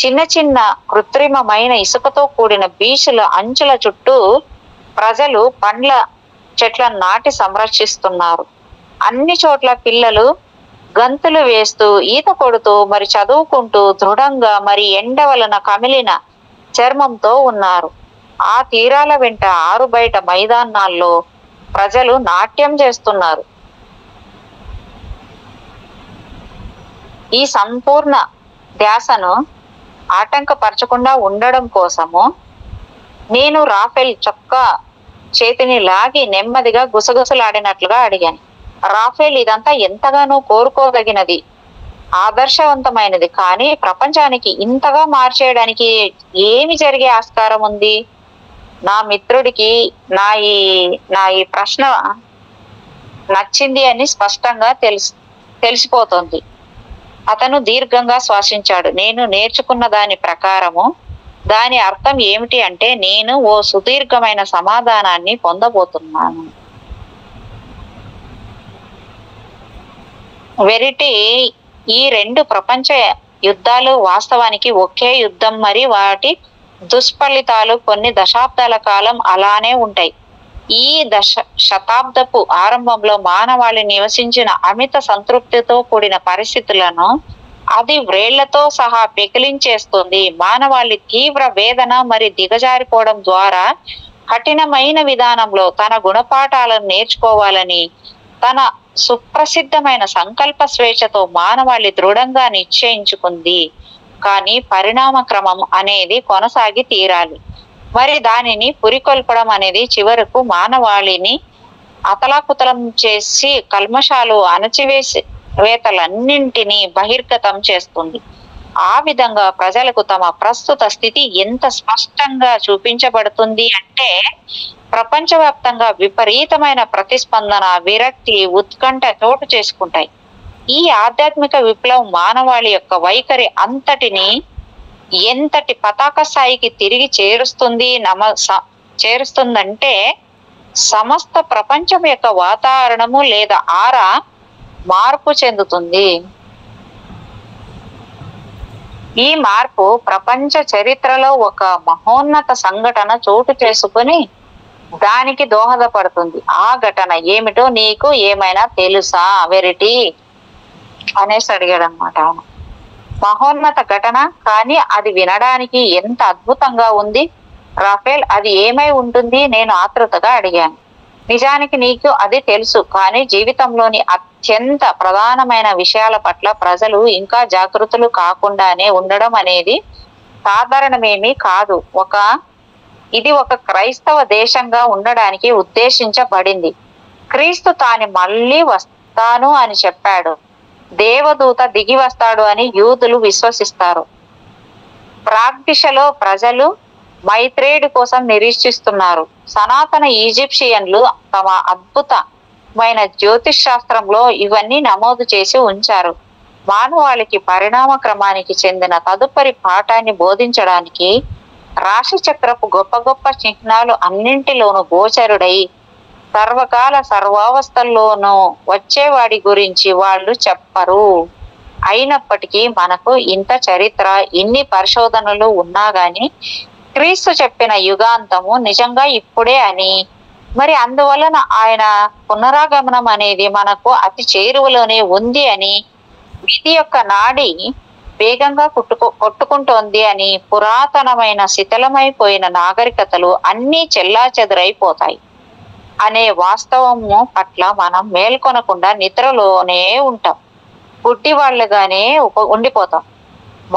చిన్న చిన్న కృత్రిమమైన ఇసుకతో కూడిన బీచ్ల అంచుల చుట్టూ ప్రజలు పండ్ల చెట్లను నాటి సంరక్షిస్తున్నారు. అన్ని చోట్ల పిల్లలు గంతులు వేస్తూ, ఈత కొడుతూ, మరి చదువుకుంటూ దృఢంగా, మరి ఎండ వలన కమిలిన చర్మంతో ఉన్నారు. ఆ తీరాల వెంట ఆరు బయట మైదానాల్లో ప్రజలు నాట్యం చేస్తున్నారు. ఈ సంపూర్ణ ధ్యాసను ఆటంకపరచకుండా ఉండడం కోసము నేను రాఫెల్ చొక్కా చేతిని లాగి నెమ్మదిగా గుసగుసలాడినట్లుగా అడిగాను. రాఫెల్, ఇదంతా ఎంతగానో కోరుకోదగినది, ఆదర్శవంతమైనది. కానీ ప్రపంచానికి ఇంతగా మార్చేయడానికి ఏమి జరిగే ఆస్కారం ఉంది? నా మిత్రుడికి నా ఈ ప్రశ్న నచ్చింది అని స్పష్టంగా తెలిసిపోతుంది. అతను దీర్ఘంగా శ్వాసించాడు. నేను నేర్చుకున్న దాని ప్రకారము దాని అర్థం ఏమిటి అంటే, నేను ఓ సుదీర్ఘమైన సమాధానాన్ని పొందబోతున్నాను. వెరిటీ, ఈ రెండు ప్రపంచ యుద్ధాలు వాస్తవానికి ఒకే యుద్ధం. మరి వాటి దుష్ఫలితాలు కొన్ని దశాబ్దాల కాలం అలానే ఉంటాయి. ఈ శతాబ్దపు ఆరంభంలో మానవాళి నివసించిన అమిత సంతృప్తితో కూడిన పరిస్థితులను అది వ్రేళ్లతో సహా పెకిలించేస్తుంది. మానవాళి తీవ్ర వేదన మరి దిగజారిపోవడం ద్వారా కఠినమైన విధానంలో తన గుణపాఠాలను నేర్చుకోవాలని తన సుప్రసిద్ధమైన సంకల్ప స్వేచ్ఛతో మానవాళి దృఢంగా నిశ్చయించుకుంది. కానీ పరిణామ క్రమం అనేది కొనసాగి తీరాలి. మరి దానిని పురికొల్పడం అనేది చివరకు మానవాళిని అతలాకుతలం చేసి కల్మషాలు, అణచివేతలన్నింటినీ బహిర్గతం చేస్తుంది. ఆ విధంగా ప్రజలకు తమ ప్రస్తుత స్థితి ఎంత స్పష్టంగా చూపించబడుతుంది అంటే, ప్రపంచవ్యాప్తంగా విపరీతమైన ప్రతిస్పందన, విరక్తి, ఉత్కంఠ చోటు చేసుకుంటాయి. ఈ ఆధ్యాత్మిక విప్లవం మానవాళి యొక్క వైఖరి అంతటిని ఎంతటి పతాక స్థాయికి తిరిగి చేరుస్తుందంటే, సమస్త ప్రపంచం యొక్క వాతావరణము లేదా ఆరా మార్పు చెందుతుంది. ఈ మార్పు ప్రపంచ చరిత్రలో ఒక మహోన్నత సంఘటన చోటు చేసుకుని దానికి దోహదపడుతుంది. ఆ ఘటన ఏమిటో నీకు ఏమైనా తెలుసా వెరిటీ అనేసి అడిగాడు అనమాట. మహోన్నత ఘటన, కానీ అది వినడానికి ఎంత అద్భుతంగా ఉంది రాఫెల్. అది ఏమై ఉంటుంది? నేను ఆతృతగా అడిగాను. నిజానికి నీకు అది తెలుసు, కానీ జీవితంలోని అత్యంత ప్రధానమైన విషయాల పట్ల ప్రజలు ఇంకా జాగృతులు కాకుండానే ఉండడం అనేది సాధారణమేమీ కాదు. ఇది ఒక క్రైస్తవ దేశంగా ఉండడానికి ఉద్దేశించబడింది. క్రీస్తు తాను మళ్ళీ వస్తాను అని చెప్పాడు. దేవదూత దిగి వస్తాడు అని యూదులు విశ్వసిస్తారు. ప్రాగ్దిశలో ప్రజలు మైత్రేయుడి కోసం నిరీక్షిస్తున్నారు. సనాతన ఈజిప్షియన్లు తమ అద్భుతమైన జ్యోతిష్ శాస్త్రంలో ఇవన్నీ నమోదు చేసి ఉంచారు. మానవాళికి పరిణామ క్రమానికి చెందిన తదుపరి పాఠాన్ని బోధించడానికి రాశి చక్రపు గొప్ప గొప్ప చిహ్నాలు అన్నింటిలోనూ గోచరుడై సర్వకాల సర్వావస్థల్లోనూ వచ్చేవాడి గురించి వాళ్ళు చెప్పరు. అయినప్పటికీ మనకు ఇంత చరిత్ర, ఇన్ని పరిశోధనలు ఉన్నా గాని క్రీస్తు చెప్పిన యుగాంతము నిజంగా ఇప్పుడే అని, మరి అందువలన ఆయన పునరాగమనం అనేది మనకు అతి చేరువలోనే ఉంది అని, విధి యొక్క నాడి వేగంగా కొట్టుకుంటోంది అని పురాతనమైన శిథిలమైపోయిన నాగరికతలు అన్నీ చెల్లాచెదురైపోతాయి అనే వాస్తవము పట్ల మనం మేల్కొనకుండా నిద్రలోనే ఉంటాం. గుడ్డి వాళ్ళుగానే ఉండిపోతాం.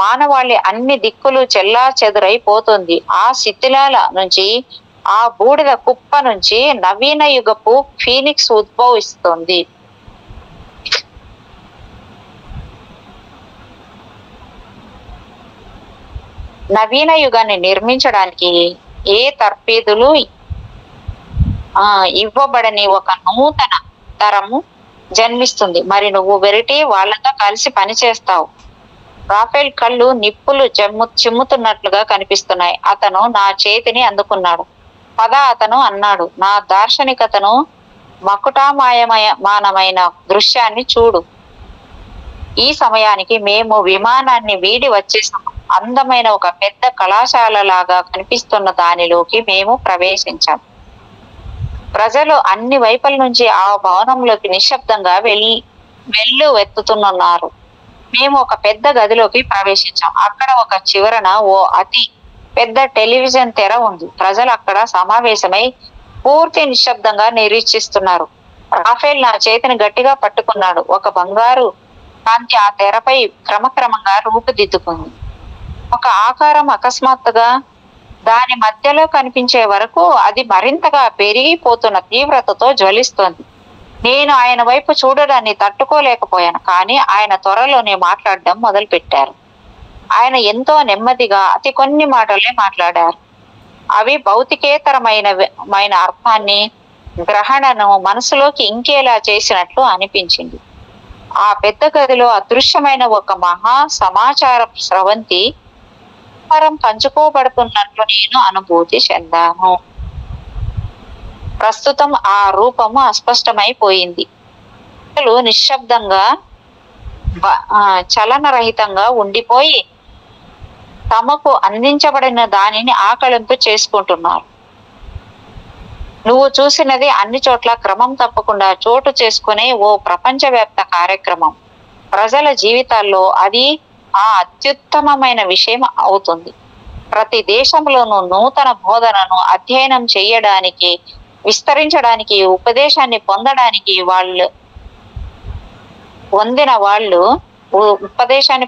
మానవాళి అన్ని దిక్కులు చెల్లా చెదురైపోతుంది. ఆ శిథిలాల నుంచి, ఆ బూడిద కుప్ప నుంచి నవీన యుగపు ఫీనిక్స్ ఉద్భవిస్తుంది. నవీన యుగాన్ని నిర్మించడానికి ఏ తర్ఫీదులు ఇవ్వబడని ఒక నూతన తరము జన్మిస్తుంది. మరి నువ్వు వెరిటీ వాళ్ళతో కలిసి పనిచేస్తావు. రాఫెల్ కళ్ళు నిప్పులు చిమ్ముతున్నట్లుగా కనిపిస్తున్నాయి. అతను నా చేతిని అందుకున్నాడు. పద అతను అన్నాడు. నా దార్శనికతను మకుటామాయమానమైన దృశ్యాన్ని చూడు. ఈ సమయానికి మేము విమానాన్ని వీడి వచ్చేసాము. అందమైన ఒక పెద్ద కళాశాల లాగా కనిపిస్తున్న దానిలోకి మేము ప్రవేశించాం. ప్రజలు అన్ని వైపుల నుంచి ఆ భవనంలోకి నిశ్శబ్దంగా వెత్తుతున్నారు. మేము ఒక పెద్ద గదిలోకి ప్రవేశించాం. అక్కడ ఒక చివరన ఓ అతి పెద్ద టెలివిజన్ తెర ఉంది. ప్రజలు అక్కడ సమావేశమై పూర్తి నిశ్శబ్దంగా నిరీక్షిస్తున్నారు. రాఫెల్ నా చేతిని గట్టిగా పట్టుకున్నాడు. ఒక బంగారు కాంతి ఆ తెరపై క్రమక్రమంగా రూపుదిద్దుకుంది. ఒక ఆకారం అకస్మాత్తుగా దాని మధ్యలో కనిపించే వరకు అది మరింతగా పెరిగిపోతున్న తీవ్రతతో జ్వలిస్తోంది. నేను ఆయన వైపు చూడడాన్ని తట్టుకోలేకపోయాను. కానీ ఆయన త్వరలోనే మాట్లాడడం మొదలు పెట్టారు. ఆయన నెమ్మదిగా అతి కొన్ని మాటలే మాట్లాడారు. అవి భౌతికేతరమైన అర్థాన్ని, గ్రహణను మనసులోకి ఇంకేలా చేసినట్లు అనిపించింది. ఆ పెద్ద గదిలో అదృశ్యమైన ఒక మహా సమాచార స్రవంతి పంచుకోబడుతున్నట్లు నేను అనుభూతి చెందాను. ప్రస్తుతం ఆ రూపము అస్పష్టమైపోయింది. నిశ్శబ్దంగా చలనరహితంగా ఉండిపోయి తమకు అందించబడిన దానిని ఆకళింపు చేసుకుంటున్నారు. నువ్వు చూసినది అన్ని చోట్ల క్రమం తప్పకుండా చోటు చేసుకునే ఓ ప్రపంచవ్యాప్త కార్యక్రమం. ప్రజల జీవితాల్లో అది ఆ అత్యుత్తమమైన విషయం అవుతుంది. ప్రతి దేశంలోనూ నూతన బోధనను అధ్యయనం చేయడానికి, విస్తరించడానికి, ఉపదేశాన్ని పొందడానికి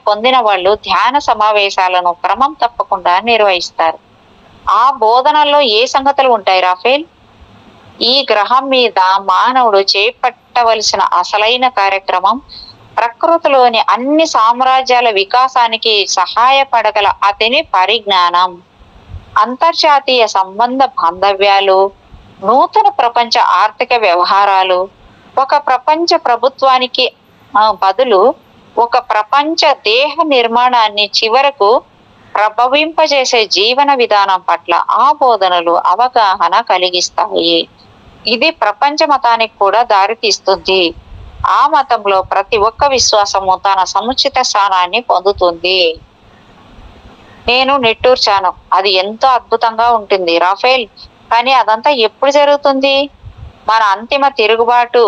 పొందిన వాళ్ళు ధ్యాన సమావేశాలను క్రమం తప్పకుండా నిర్వహిస్తారు. ఆ బోధనల్లో ఏ సంగతులు ఉంటాయి రాఫెల్? ఈ గ్రహం మీద మానవుడు చేపట్టవలసిన అసలైన కార్యక్రమం ప్రకృతిలోని అన్ని సామ్రాజ్యాల వికాసానికి సహాయపడగల అతని పరిజ్ఞానం, అంతర్జాతీయ సంబంధ బాంధవ్యాలు, నూతన ప్రపంచ ఆర్థిక వ్యవహారాలు, ఒక ప్రపంచ ప్రభుత్వానికి బదులు ఒక ప్రపంచ దేహ నిర్మాణాన్ని చివరకు ప్రభవింపజేసే జీవన విధానం పట్ల ఆ బోధనలు అవగాహన కలిగిస్తాయి. ఇది ప్రపంచ మతానికి కూడా దారితీస్తుంది. ఆ మతంలో ప్రతి ఒక్క విశ్వాసము తన సముచిత స్థానాన్ని పొందుతుంది. నేను నిట్టూర్చాను. అది ఎంతో అద్భుతంగా ఉంటుంది రాఫెల్. కానీ అదంతా ఎప్పుడు జరుగుతుంది? మన అంతిమ తిరుగుబాటు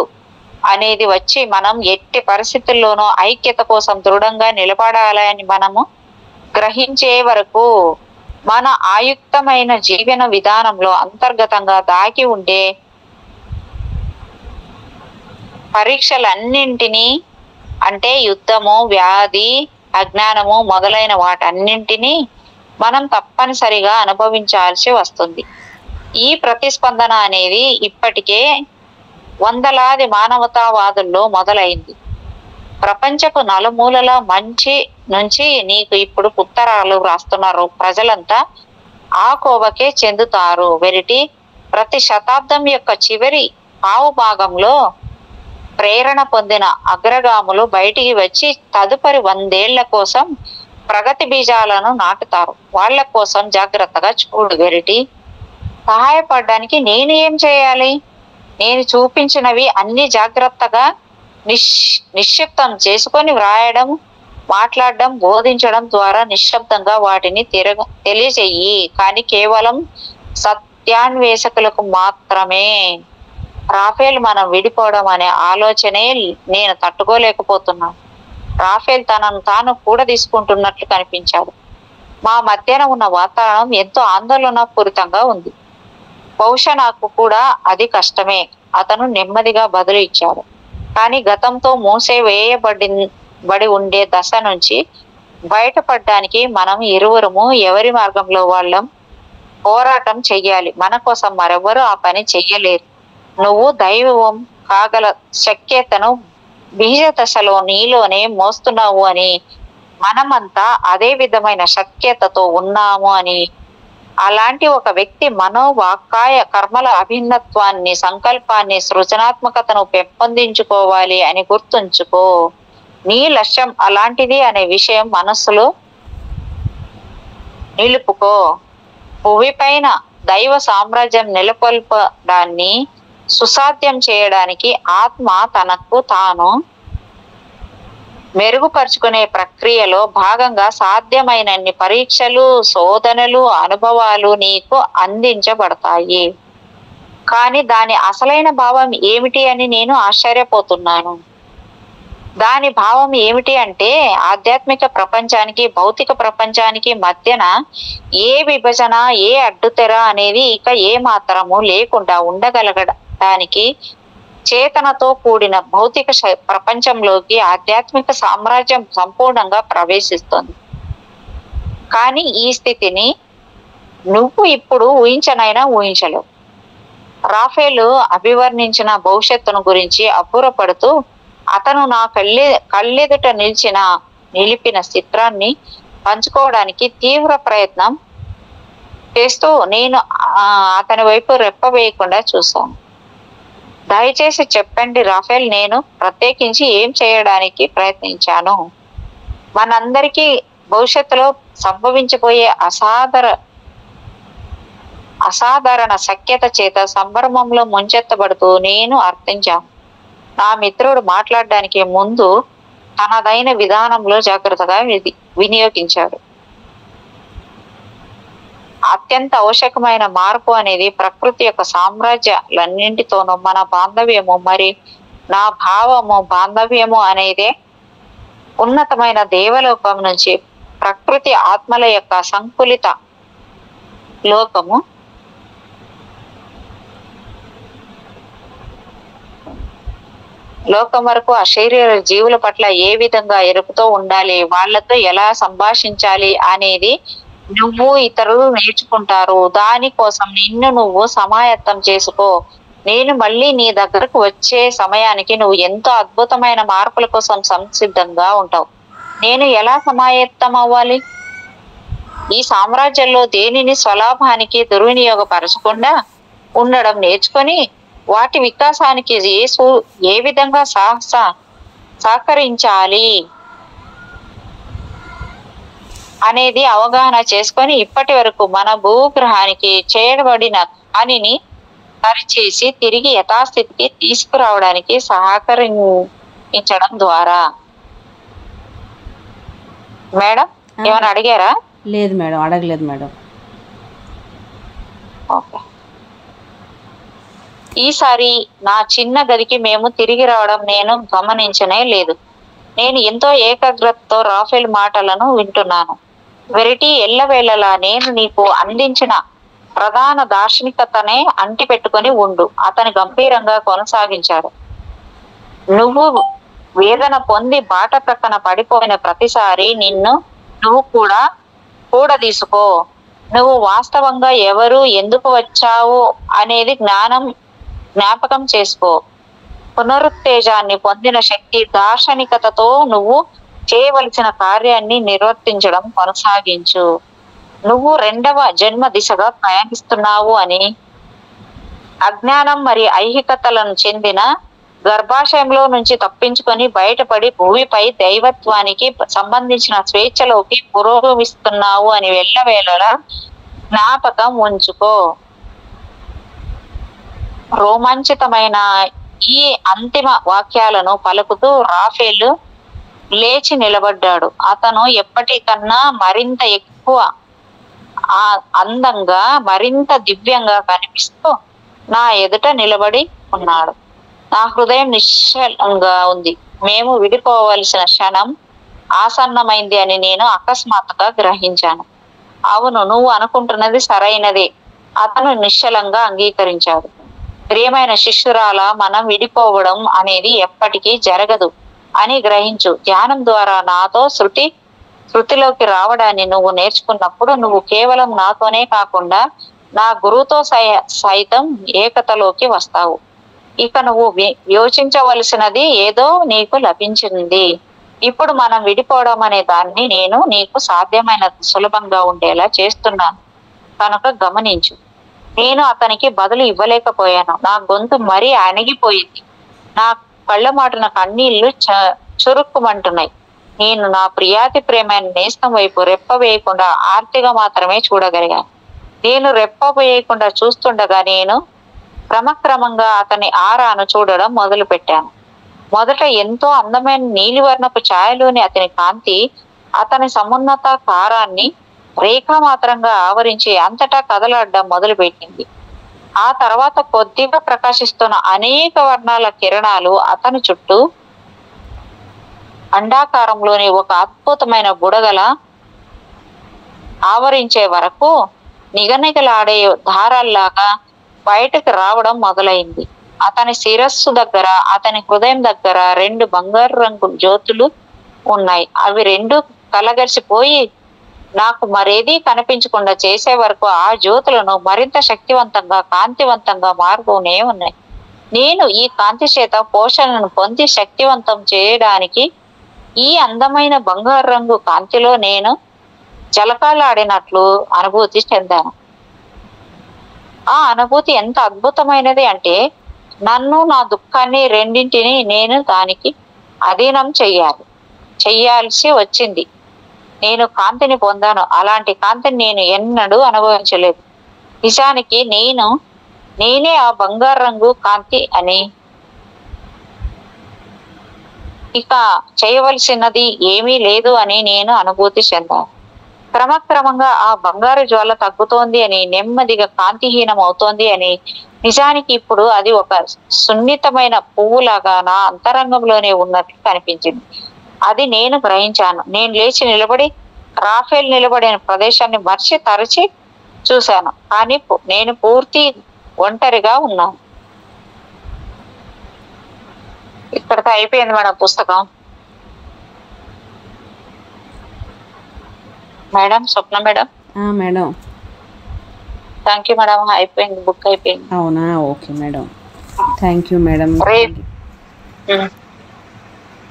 అనేది వచ్చి మనం ఎట్టి పరిస్థితుల్లోనూ ఐక్యత కోసం దృఢంగా నిలబడాలని మనము గ్రహించే వరకు మన ఆయుక్తమైన జీవన విధానంలో అంతర్గతంగా దాగి ఉండే పరీక్షలన్నింటినీ, అంటే యుద్ధము, వ్యాధి, అజ్ఞానము మొదలైన వాటన్నింటినీ మనం తప్పనిసరిగా అనుభవించాల్సి వస్తుంది. ఈ ప్రతిస్పందన అనేది ఇప్పటికే వందలాది మానవతావాదుల్లో మొదలైంది. ప్రపంచపు నలుమూలల మంచి నుంచి నీకు ఇప్పుడు ఉత్తరాలు వ్రాస్తున్నారు ప్రజలంతా ఆ కోవకే చెందుతారు. వెరిటీ, ప్రతి శతాబ్దం యొక్క చివరి పావు భాగంలో ప్రేరణ పొందిన అగ్రగాములు బయటికి వచ్చి తదుపరి 100 ఏళ్ల కోసం ప్రగతి బీజాలను నాటుతారు. వాళ్ళ కోసం జాగ్రత్తగా చూడు వెరిటీ. సహాయపడడానికి నేను ఏం చేయాలి? నేను చూపించినవి అన్ని జాగ్రత్తగా నిక్షిప్తం చేసుకొని వ్రాయడం, మాట్లాడడం, బోధించడం ద్వారా నిశ్శబ్దంగా వాటిని తెలియజేయి. కానీ కేవలం సత్యాన్వేషకులకు మాత్రమే. రాఫెల్, మనం విడిపోవడం అనే ఆలోచనే నేను తట్టుకోలేకపోతున్నాను. రాఫేల్ తనను తాను కూడా తీసుకుంటున్నట్లు కనిపించాడు. మా మధ్యన ఉన్న వాతావరణం ఎంతో ఆందోళనపూరితంగా ఉంది. బహుశా నాకు కూడా అది కష్టమే, అతను నెమ్మదిగా బదులు ఇచ్చాడు. కానీ గతంతో బడి ఉండే దశ నుంచి బయటపడడానికి మనం ఇరువురము ఎవరి మార్గంలో వాళ్ళం పోరాటం చెయ్యాలి. మన కోసం మరెవరు ఆ పని చెయ్యలేరు. నువ్వు దైవం కాగల శక్యతను బీజ దశలో నీలోనే మోస్తున్నావు అని, మనమంతా అదే విధమైన శక్యతతో ఉన్నాము అని, అలాంటి ఒక వ్యక్తి మనోవాక్కాయ కర్మల అభిన్నత్వాన్ని, సంకల్పాన్ని, సృజనాత్మకతను పెంపొందించుకోవాలి అని గుర్తుంచుకో. నీ లక్ష్యం అలాంటిది అనే విషయం మనస్సులో నిలుపుకో. భూమిపైన దైవ సామ్రాజ్యం నెలకొల్పడాన్ని సుసాధ్యం చేయడానికి ఆత్మ తనకు తాను మెరుగుపరుచుకునే ప్రక్రియలో భాగంగా సాధ్యమైనన్ని పరీక్షలు, శోధనలు, అనుభవాలు నీకు అందించబడతాయి. కానీ దాని అసలైన భావం ఏమిటి అని నేను ఆశ్చర్యపోతున్నాను. దాని భావం ఏమిటి అంటే, ఆధ్యాత్మిక ప్రపంచానికి భౌతిక ప్రపంచానికి మధ్యన ఏ విభజన, ఏ అడ్డుతెర అనేది ఇక ఏ మాత్రము లేకుండా ఉండగలగడానికి చేతనతో కూడిన భౌతిక ప్రపంచంలోకి ఆధ్యాత్మిక సామ్రాజ్యం సంపూర్ణంగా ప్రవేశిస్తుంది. కానీ ఈ స్థితిని నువ్వు ఇప్పుడు ఊహించలేవు. రాఫేలు అభివర్ణించిన భవిష్యత్తును గురించి అబ్బురపడుతూ అతను నా కళ్ళెదుట నిలిపిన చిత్రాన్ని పంచుకోవడానికి తీవ్ర ప్రయత్నం చేస్తూ నేను అతని వైపు రెప్ప వేయకుండా చూశాను. దయచేసి చెప్పండి రాఫేల్, నేను ప్రత్యేకించి ఏం చేయడానికి ప్రయత్నించాను? మనందరికీ భవిష్యత్తులో సంభవించబోయే అసాధారణ శక్యత చేత సంభ్రమంలో ముంచెత్తబడుతూ నేను అర్థించాను. నా మిత్రుడు మాట్లాడడానికి ముందు తనదైన విధానంలో జాగ్రత్తగా వినియోగించాడు. అత్యంత ఆవశ్యకమైన మార్పు అనేది ప్రకృతి యొక్క సామ్రాజ్యాలన్నింటితోనూ మన బాంధవ్యము, మరి నా భావము బాంధవ్యము అనేదే ఉన్నతమైన దేవలోకం నుంచి ప్రకృతి ఆత్మల యొక్క సంకులిత లోకం వరకు అశరీర జీవుల పట్ల ఏ విధంగా ఎరుపుతో ఉండాలి, వాళ్ళతో ఎలా సంభాషించాలి అనేది నువ్వు ఇతరులు నేర్చుకుంటారు. దానికోసం నిన్ను నువ్వు సమాయత్తం చేసుకో. నేను మళ్ళీ నీ దగ్గరకు వచ్చే సమయానికి నువ్వు ఎంతో అద్భుతమైన మార్పుల కోసం సంసిద్ధంగా ఉంటావు. నేను ఎలా సమాయత్తం అవ్వాలి? ఈ సామ్రాజ్యంలో దేనిని స్వలాభానికి దుర్వినియోగపరచకుండా ఉండడం నేర్చుకొని వాటి వికాసానికి ఏ విధంగా సహకరించాలి అనేది అవగాహన చేసుకొని ఇప్పటి వరకు మన భూగ్రహానికి చేయబడిన పనిని సరిచేసి తిరిగి యథాస్థితికి తీసుకురావడానికి సహకరించడం ద్వారా. మేడం ఏమైనా అడిగారా? లేదు మేడం, అడగలేదు మేడం. ఓకే. ఈసారి నా చిన్న గదికి మేము తిరిగి రావడం నేను గమనించనే లేదు. నేను ఎంతో ఏకాగ్రతతో రాఫేల్ మాటలను వింటున్నాను. వెరిటీ, ఎల్లవేళలా నేను నీకు అందించిన ప్రధాన దార్శనికతనే అంటి పెట్టుకుని ఉండు. అతను గంభీరంగా కొనసాగించాడు. నువ్వు వేదన పొంది బాట ప్రక్కన పడిపోయిన ప్రతిసారి నువ్వు కూడా తీసుకో. నువ్వు వాస్తవంగా ఎవరు, ఎందుకు వచ్చావు అనేది జ్ఞాపకం చేసుకో. పునరుత్తేజాన్ని పొందిన శక్తి దార్శనికతతో నువ్వు చేయవలసిన కార్యాన్ని నిర్వర్తించడం కొనసాగించు. నువ్వు 2వ జన్మ దిశగా ప్రయాణిస్తున్నావు అని, అజ్ఞానం మరియు ఐహికతలను చెందిన గర్భాశయంలో నుంచి తప్పించుకొని బయటపడి భూమిపై దైవత్వానికి సంబంధించిన స్వేచ్ఛలోకి పురోగమిస్తున్నావు అని ఎల్లవేళలా జ్ఞాపకం ఉంచుకో. రోమాంచితమైన ఈ అంతిమ వాక్యాలను పలుకుతూ రాఫేల్ లేచి నిలబడ్డాడు. అతను ఎప్పటికన్నా మరింత ఎక్కువ అందంగా, మరింత దివ్యంగా కనిపిస్తూ నా ఎదుట నిలబడి ఉన్నాడు. నా హృదయం నిశ్చలంగా ఉంది. మేము విడిపోవలసిన క్షణం ఆసన్నమైంది అని నేను అకస్మాత్తుగా గ్రహించాను. అవును, నువ్వు అనుకుంటున్నది సరైనదే, అతను నిశ్చలంగా అంగీకరించాడు. ప్రియమైన శిష్యురాల, మనం విడిపోవడం అనేది ఎప్పటికీ జరగదు అని గ్రహించు. ధ్యానం ద్వారా నాతో శృతిలోకి రావడాన్ని నువ్వు నేర్చుకున్నప్పుడు నువ్వు కేవలం నాతోనే కాకుండా నా గురువుతో సైతం ఏకతలోకి వస్తావు. ఇక నువ్వు యోచించవలసినది ఏదో నీకు లభించింది. ఇప్పుడు మనం విడిపోవడం అనే దాన్ని నేను నీకు సాధ్యమైనంత సులభంగా ఉండేలా చేస్తున్నాను కనుక గమనించు. నేను అతనికి బదులు ఇవ్వలేకపోయాను. నా గొంతు మరీ అణిగిపోయింది. నా కళ్ళ మాటన కన్నీళ్లు చురుక్కుమంటున్నాయి. నేను నా ప్రియాతి ప్రేమైన నేస్తం వైపు రెప్ప వేయకుండా ఆర్తిగా మాత్రమే చూడగలిగాను. నేను రెప్ప వేయకుండా చూస్తుండగా నేను క్రమక్రమంగా అతని ఆరాను చూడడం మొదలు పెట్టాను. మొదట ఎంతో అందమైన నీలివర్ణపు ఛాయలోని అతని కాంతి అతని సమున్నత కారాన్ని రేఖామాత్రంగా ఆవరించి అంతటా కదలాడడం మొదలుపెట్టింది. ఆ తర్వాత కొద్దిగా ప్రకాశిస్తున్న అనేక వర్ణాల కిరణాలు అతని చుట్టూ అండాకారంలోని ఒక అద్భుతమైన బుడగల ఆవరించే వరకు నిగనిగలాడే దారాల్లాగా బయటకు రావడం మొదలైంది. అతని శిరస్సు దగ్గర, అతని హృదయం దగ్గర 2 బంగారు రంగు జ్యోతులు ఉన్నాయి. అవి 2 కలగలిసిపోయి నాకు మరేదీ కనిపించకుండా చేసే వరకు ఆ జ్యోతులను మరింత శక్తివంతంగా, కాంతివంతంగా మారుతూనే ఉన్నాయి. నేను ఈ కాంతి చేత పోషణను పొంది శక్తివంతం చేయడానికి ఈ అందమైన బంగారు రంగు కాంతిలో నేను జలకాలాడినట్లు అనుభూతి చెందాను. ఆ అనుభూతి ఎంత అద్భుతమైనది అంటే నన్ను, నా దుఃఖాన్ని రెండింటిని నేను దానికి అధీనం చెయ్యాల్సి వచ్చింది. నేను కాంతిని పొందాను. అలాంటి కాంతిని నేను ఎన్నడూ అనుభవించలేదు. నిజానికి నేనే ఆ బంగారు రంగు కాంతి అని, ఇక చేయవలసినది ఏమీ లేదు అని నేను అనుభూతి చెందాను. క్రమక్రమంగా ఆ బంగారు జ్వాల తగ్గుతోంది అని, నెమ్మదిగా కాంతిహీనం అవుతోంది అని, నిజానికి ఇప్పుడు అది ఒక సున్నితమైన పువ్వులాగా నా అంతరంగంలోనే ఉన్నట్లు కనిపించింది. అది నేను గ్రహించాను. నేను లేచి నిలబడి రాఫేల్ నిలబడిన ప్రదేశాన్ని మర్చి తరచి చూశాను. కానీ నేను పూర్తి ఒంటరిగా ఉన్నాను. ఇక్కడితో అయిపోయింది మేడం పుస్తకం. Madam Swapna madam. Madam thank you madam. అయిపోయింది, బుక్ అయిపోయింది. అవునా, okay madam, thank you madam.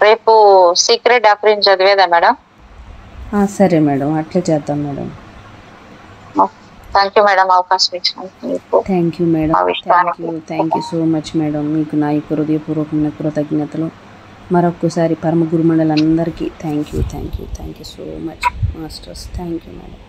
రేపు సీక్రెట్ ఆఫరింగ్ చదివేదా మేడం? సరే మేడం, అట్లా చేద్దాం మేడం. థ్యాంక్ యూ మేడం, అవకాశం ఇచ్చినందుకు. Thank you madam, thank you so much madam. మీకు నా యొక్క హృదయపూర్వకమైన కృతజ్ఞతలు. మరొకసారి పరమ గురుమండలందరికీ thank you so much masters. Thank you madam.